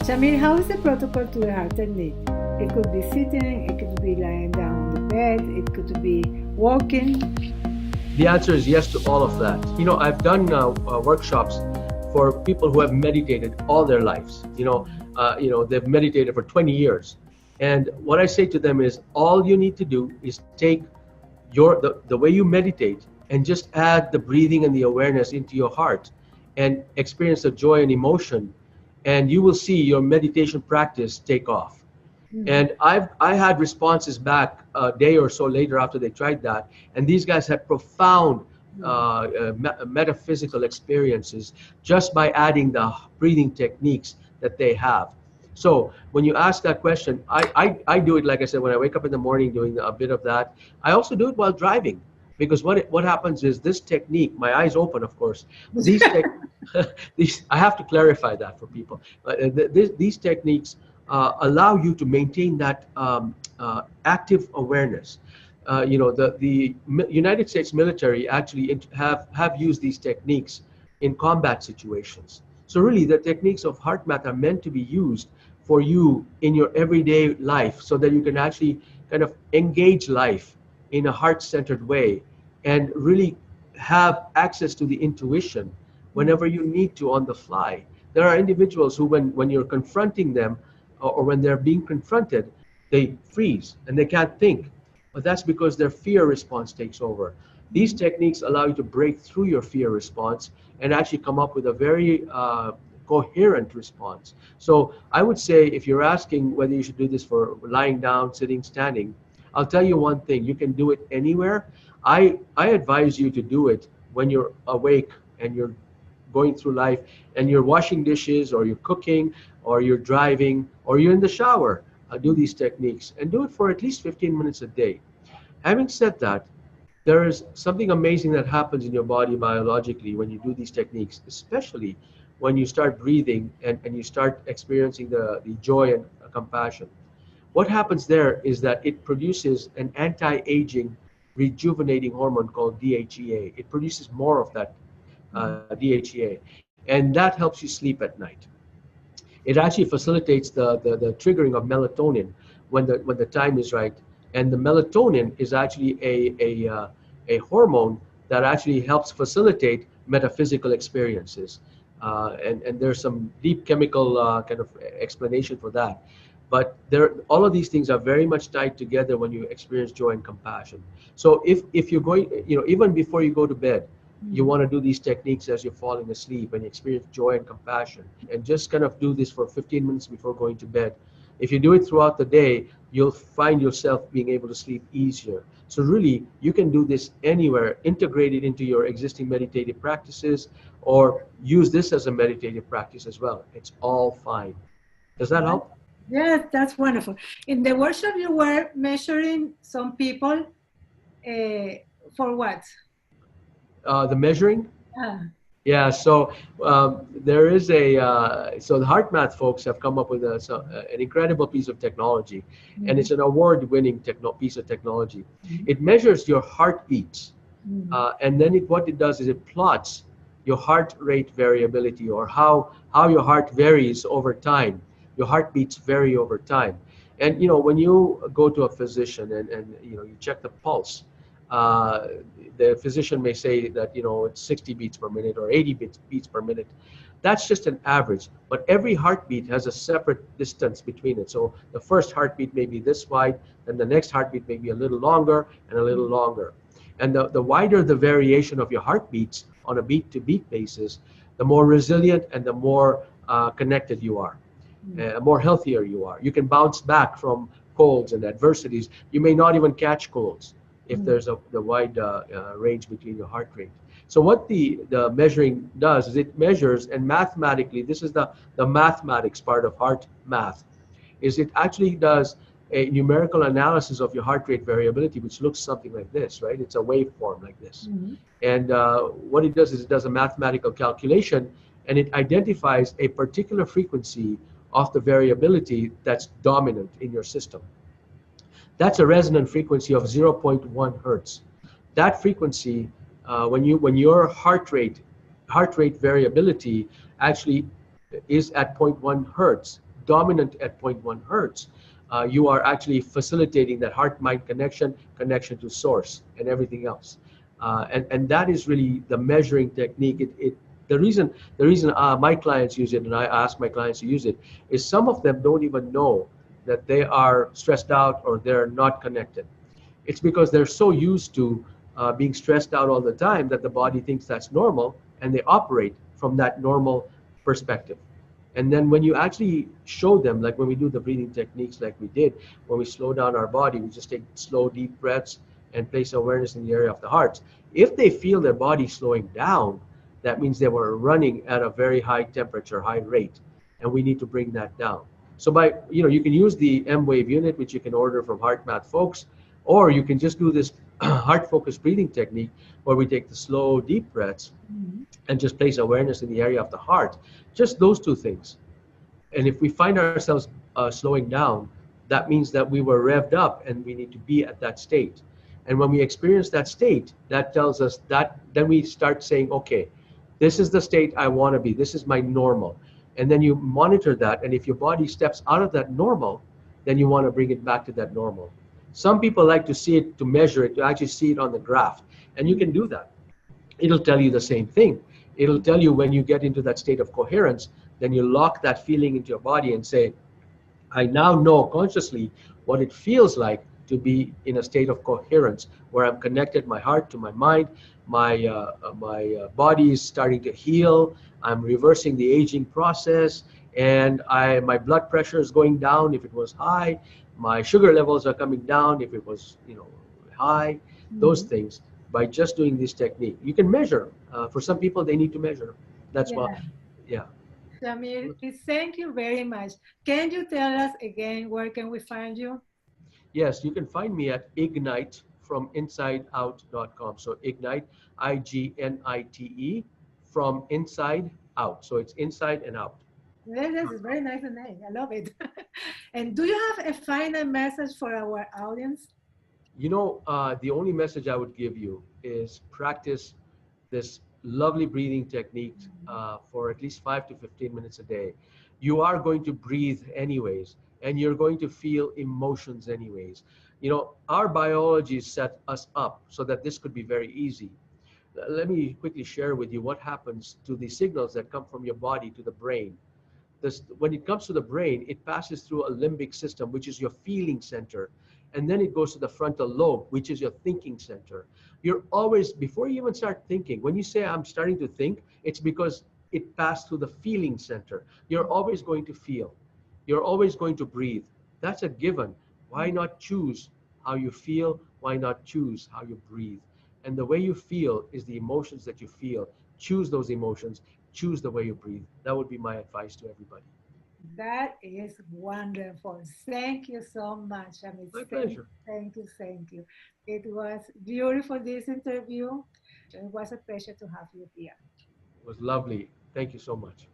Shamir, how is the protocol to the heart technique? It could be sitting, it could be lying down on the bed, it could be walking. The answer is yes to all of that. I've done workshops for people who have meditated all their lives. They've meditated for 20 years. And what I say to them is all you need to do is take the way you meditate and just add the breathing and the awareness into your heart and experience the joy and emotion, and you will see your meditation practice take off. And I had responses back a day or so later after they tried that, and these guys had profound metaphysical experiences just by adding the breathing techniques that they have. So when you ask that question, I do it, like I said, when I wake up in the morning, doing a bit of that. I also do it while driving, because what happens is this technique, my eyes open, of course. These I have to clarify that for people. These techniques allow you to maintain that active awareness. The United States military actually have used these techniques in combat situations. So really, the techniques of Heartmath are meant to be used for you in your everyday life, so that you can actually kind of engage life in a heart-centered way and really have access to the intuition whenever you need to on the fly. There are individuals who, when you're confronting them, or when they're being confronted, they freeze and they can't think. But that's because their fear response takes over. These techniques allow you to break through your fear response and actually come up with a very coherent response. So I would say, if you're asking whether you should do this for lying down, sitting, standing, I'll tell you one thing: you can do it anywhere. I advise you to do it when you're awake and you're going through life and you're washing dishes, or you're cooking, or you're driving, or you're in the shower. Do these techniques and do it for at least 15 minutes a day. Having said that, there is something amazing that happens in your body biologically when you do these techniques, especially when you start breathing and you start experiencing the joy and compassion. What happens there is that it produces an anti-aging, rejuvenating hormone called DHEA. It produces more of that DHEA, and that helps you sleep at night. It actually facilitates the triggering of melatonin when the time is right, and the melatonin is actually a hormone that actually helps facilitate metaphysical experiences, and there's some deep chemical kind of explanation for that. But all of these things are very much tied together when you experience joy and compassion. So if you're going, even before you go to bed, you want to do these techniques as you're falling asleep and you experience joy and compassion, and just kind of do this for 15 minutes before going to bed. If you do it throughout the day, you'll find yourself being able to sleep easier. So really, you can do this anywhere, integrate it into your existing meditative practices, or use this as a meditative practice as well. It's all fine. Does that help? Yes, that's wonderful. In the workshop, you were measuring some people for what? The measuring? Yeah, so there is so the Heartmath folks have come up with an incredible piece of technology, and it's an award-winning piece of technology. It measures your heartbeats, and then what it does is it plots your heart rate variability, or how your heart varies over time. Your heartbeats vary over time. And when you go to a physician and you check the pulse, the physician may say that it's 60 beats per minute or 80 beats per minute. That's just an average, but every heartbeat has a separate distance between it. So the first heartbeat may be this wide, then the next heartbeat may be a little longer and a little longer. And the wider the variation of your heartbeats on a beat-to-beat basis, the more resilient and the more connected you are, more healthier you are. You can bounce back from colds and adversities. You may not even catch colds if there's the wide range between your heart rate. So what the measuring does is it measures, and mathematically, this is the mathematics part of Heartmath, is it actually does a numerical analysis of your heart rate variability, which looks something like this, right? It's a waveform like this. And what it does is it does a mathematical calculation, and it identifies a particular frequency of the variability that's dominant in your system. That's a resonant frequency of 0.1 hertz. That frequency, when your heart rate variability actually is at 0.1 hertz, dominant at zero point 0.1 hertz, you are actually facilitating that heart-mind connection to source and everything else. And that is really the measuring technique. The reason my clients use it, and I ask my clients to use it, is some of them don't even know that they are stressed out or they're not connected. It's because they're so used to being stressed out all the time that the body thinks that's normal, and they operate from that normal perspective. And then when you actually show them, like when we do the breathing techniques like we did, when we slow down our body, we just take slow, deep breaths and place awareness in the area of the heart. If they feel their body slowing down, that means they were running at a very high temperature, high rate, and we need to bring that down. So you can use the M-Wave unit, which you can order from Heartmath folks, or you can just do this heart-focused breathing technique where we take the slow, deep breaths and just place awareness in the area of the heart. Just those two things. And if we find ourselves slowing down, that means that we were revved up and we need to be at that state. And when we experience that state, that tells us that then we start saying, okay, this is the state I want to be. This is my normal. And then you monitor that. And if your body steps out of that normal, then you want to bring it back to that normal. Some people like to see it, to measure it, to actually see it on the graph. And you can do that. It'll tell you the same thing. It'll tell you when you get into that state of coherence, then you lock that feeling into your body and say, I now know consciously what it feels like to be in a state of coherence where I'm connected, my heart to my mind, my body is starting to heal, I'm reversing the aging process, and my blood pressure is going down if it was high, my sugar levels are coming down if it was high, those things. By just doing this technique, you can measure. For some people, they need to measure. That's why, yeah. Shamir, thank you very much. Can you tell us again where can we find you? Yes, you can find me at ignitefrominsideout.com. So ignite, IGNITE, from inside out. So it's inside and out. This is a very nice name. I love it. And do you have a final message for our audience? The only message I would give you is practice this lovely breathing technique for at least 5 to 15 minutes a day. You are going to breathe anyways, and you're going to feel emotions anyways. Our biology set us up so that this could be very easy. Let me quickly share with you what happens to the signals that come from your body to the brain. When it comes to the brain, it passes through a limbic system, which is your feeling center. And then it goes to the frontal lobe, which is your thinking center. You're always, before you even start thinking, when you say I'm starting to think, it's because it passed through the feeling center. You're always going to feel. You're always going to breathe. That's a given. Why not choose how you feel? Why not choose how you breathe? And the way you feel is the emotions that you feel. Choose those emotions. Choose the way you breathe. That would be my advice to everybody. That is wonderful. Thank you so much. I mean, My pleasure. Thank you, thank you. It was beautiful, this interview. It was a pleasure to have you here. It was lovely. Thank you so much.